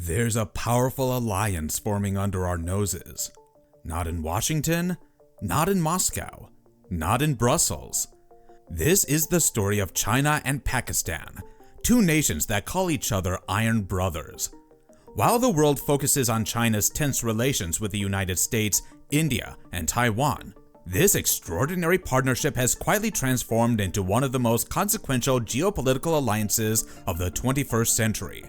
There's a powerful alliance forming under our noses. Not in Washington, not in Moscow, not in Brussels. This is the story of China and Pakistan, two nations that call each other iron brothers. While the world focuses on China's tense relations with the United States, India, and Taiwan, this extraordinary partnership has quietly transformed into one of the most consequential geopolitical alliances of the 21st century.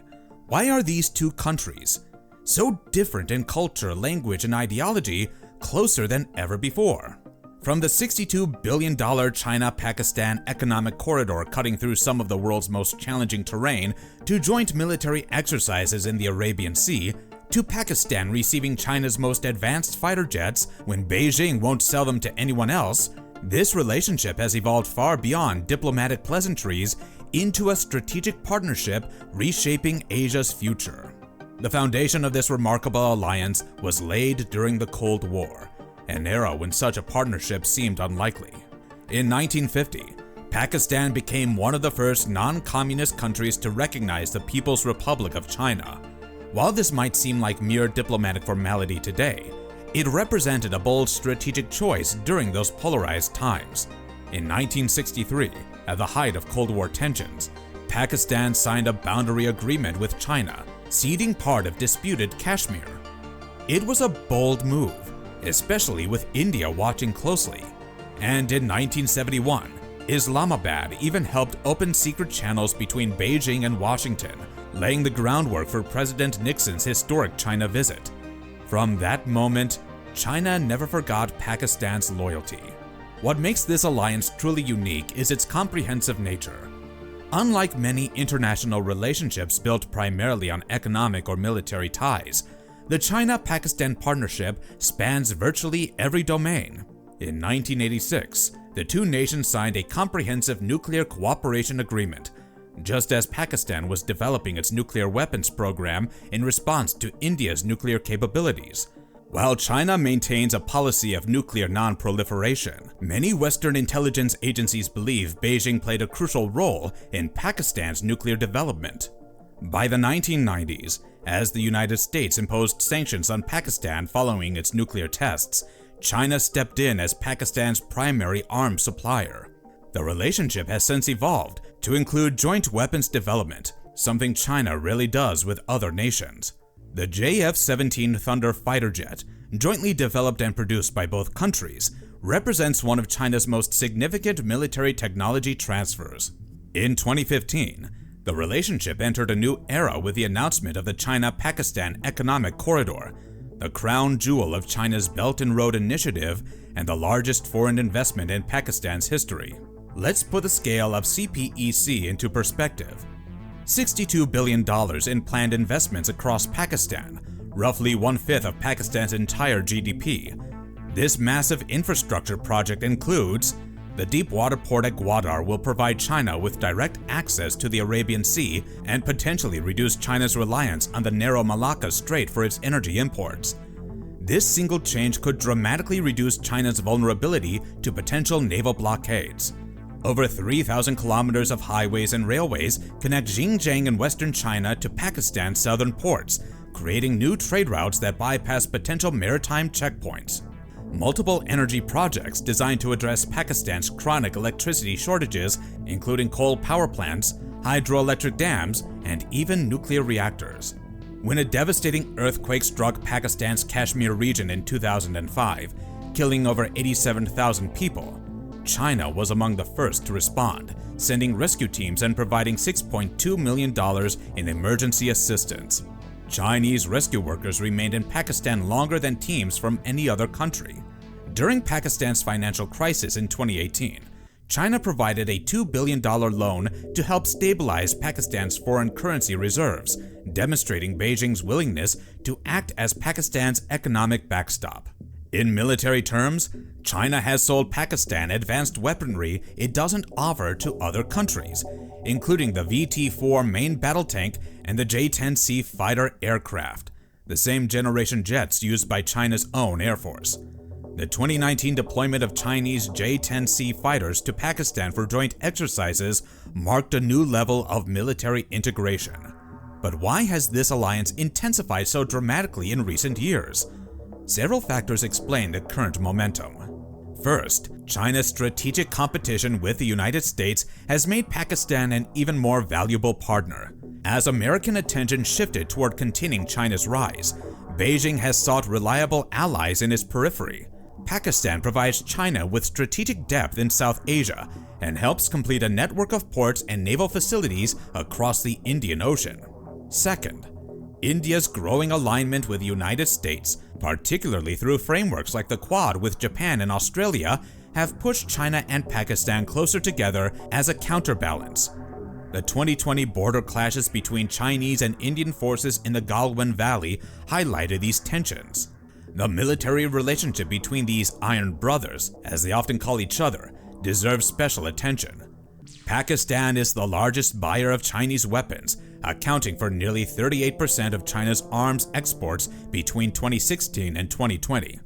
Why are these two countries, so different in culture, language, and ideology, closer than ever before? From the $62 billion China-Pakistan economic corridor cutting through some of the world's most challenging terrain, to joint military exercises in the Arabian Sea, to Pakistan receiving China's most advanced fighter jets when Beijing won't sell them to anyone else, this relationship has evolved far beyond diplomatic pleasantries into a strategic partnership reshaping Asia's future. The foundation of this remarkable alliance was laid during the Cold War, an era when such a partnership seemed unlikely. In 1950, Pakistan became one of the first non-communist countries to recognize the People's Republic of China. While this might seem like mere diplomatic formality today, it represented a bold strategic choice during those polarized times. In 1963, at the height of Cold War tensions, Pakistan signed a boundary agreement with China, ceding part of disputed Kashmir. It was a bold move, especially with India watching closely. And in 1971, Islamabad even helped open secret channels between Beijing and Washington, laying the groundwork for President Nixon's historic China visit. From that moment, China never forgot Pakistan's loyalty. What makes this alliance truly unique is its comprehensive nature. Unlike many international relationships built primarily on economic or military ties, the China-Pakistan partnership spans virtually every domain. In 1986, the two nations signed a comprehensive nuclear cooperation agreement, just as Pakistan was developing its nuclear weapons program in response to India's nuclear capabilities. While China maintains a policy of nuclear non-proliferation, many Western intelligence agencies believe Beijing played a crucial role in Pakistan's nuclear development. By the 1990s, as the United States imposed sanctions on Pakistan following its nuclear tests, China stepped in as Pakistan's primary arms supplier. The relationship has since evolved to include joint weapons development, something China rarely does with other nations. The JF-17 Thunder fighter jet, jointly developed and produced by both countries, represents one of China's most significant military technology transfers. In 2015, the relationship entered a new era with the announcement of the China-Pakistan Economic Corridor, the crown jewel of China's Belt and Road Initiative and the largest foreign investment in Pakistan's history. Let's put the scale of CPEC into perspective. $62 billion in planned investments across Pakistan, roughly one-fifth of Pakistan's entire GDP. This massive infrastructure project includes the deep-water port at Gwadar will provide China with direct access to the Arabian Sea and potentially reduce China's reliance on the narrow Malacca Strait for its energy imports. This single change could dramatically reduce China's vulnerability to potential naval blockades. Over 3,000 kilometers of highways and railways connect Xinjiang in western China to Pakistan's southern ports, creating new trade routes that bypass potential maritime checkpoints. Multiple energy projects designed to address Pakistan's chronic electricity shortages, including coal power plants, hydroelectric dams, and even nuclear reactors. When a devastating earthquake struck Pakistan's Kashmir region in 2005, killing over 87,000 people, China was among the first to respond, sending rescue teams and providing $6.2 million in emergency assistance. Chinese rescue workers remained in Pakistan longer than teams from any other country. During Pakistan's financial crisis in 2018, China provided a $2 billion loan to help stabilize Pakistan's foreign currency reserves, demonstrating Beijing's willingness to act as Pakistan's economic backstop. In military terms, China has sold Pakistan advanced weaponry it doesn't offer to other countries, including the VT-4 main battle tank and the J-10C fighter aircraft, the same generation jets used by China's own Air Force. The 2019 deployment of Chinese J-10C fighters to Pakistan for joint exercises marked a new level of military integration. But why has this alliance intensified so dramatically in recent years? Several factors explain the current momentum. First, China's strategic competition with the United States has made Pakistan an even more valuable partner. As American attention shifted toward containing China's rise, Beijing has sought reliable allies in its periphery. Pakistan provides China with strategic depth in South Asia and helps complete a network of ports and naval facilities across the Indian Ocean. Second, India's growing alignment with the United States, particularly through frameworks like the Quad with Japan and Australia, have pushed China and Pakistan closer together as a counterbalance. The 2020 border clashes between Chinese and Indian forces in the Galwan Valley highlighted these tensions. The military relationship between these Iron Brothers, as they often call each other, deserves special attention. Pakistan is the largest buyer of Chinese weapons, accounting for nearly 38% of China's arms exports between 2016 and 2020.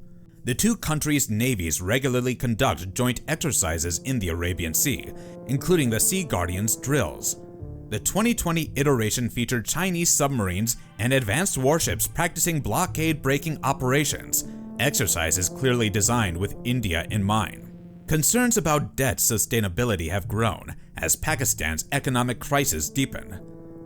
The two countries' navies regularly conduct joint exercises in the Arabian Sea, including the Sea Guardians drills. The 2020 iteration featured Chinese submarines and advanced warships practicing blockade-breaking operations, exercises clearly designed with India in mind. Concerns about debt sustainability have grown as Pakistan's economic crisis deepened.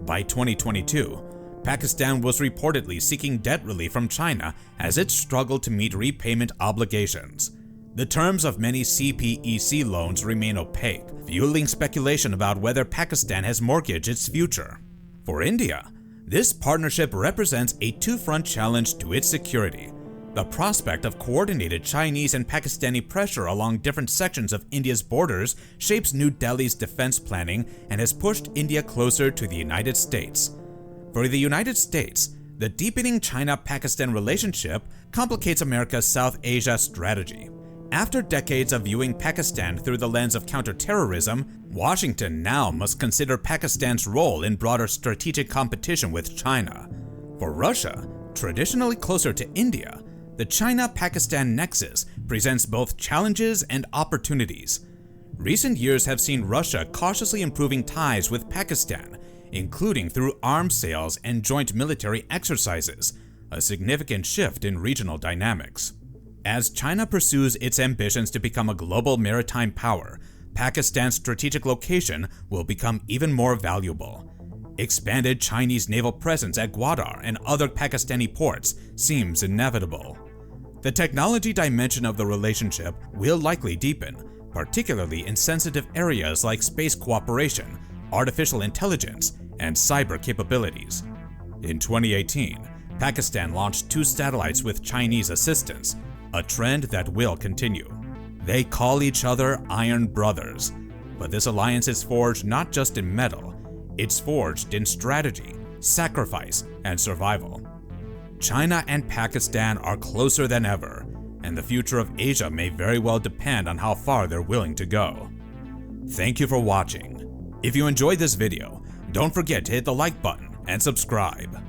By 2022, Pakistan was reportedly seeking debt relief from China as it struggled to meet repayment obligations. The terms of many CPEC loans remain opaque, fueling speculation about whether Pakistan has mortgaged its future. For India, this partnership represents a two-front challenge to its security. The prospect of coordinated Chinese and Pakistani pressure along different sections of India's borders shapes New Delhi's defense planning and has pushed India closer to the United States. For the United States, the deepening China-Pakistan relationship complicates America's South Asia strategy. After decades of viewing Pakistan through the lens of counter-terrorism, Washington now must consider Pakistan's role in broader strategic competition with China. For Russia, traditionally closer to India, the China-Pakistan nexus presents both challenges and opportunities. Recent years have seen Russia cautiously improving ties with Pakistan, including through arms sales and joint military exercises, a significant shift in regional dynamics. As China pursues its ambitions to become a global maritime power, Pakistan's strategic location will become even more valuable. Expanded Chinese naval presence at Gwadar and other Pakistani ports seems inevitable. The technology dimension of the relationship will likely deepen, particularly in sensitive areas like space cooperation, artificial intelligence, and cyber capabilities. In 2018, Pakistan launched 2 satellites with Chinese assistance, a trend that will continue. They call each other Iron Brothers, but this alliance is forged not just in metal, it's forged in strategy, sacrifice, and survival. China and Pakistan are closer than ever, and the future of Asia may very well depend on how far they're willing to go. Thank you for watching. If you enjoyed this video, don't forget to hit the like button and subscribe.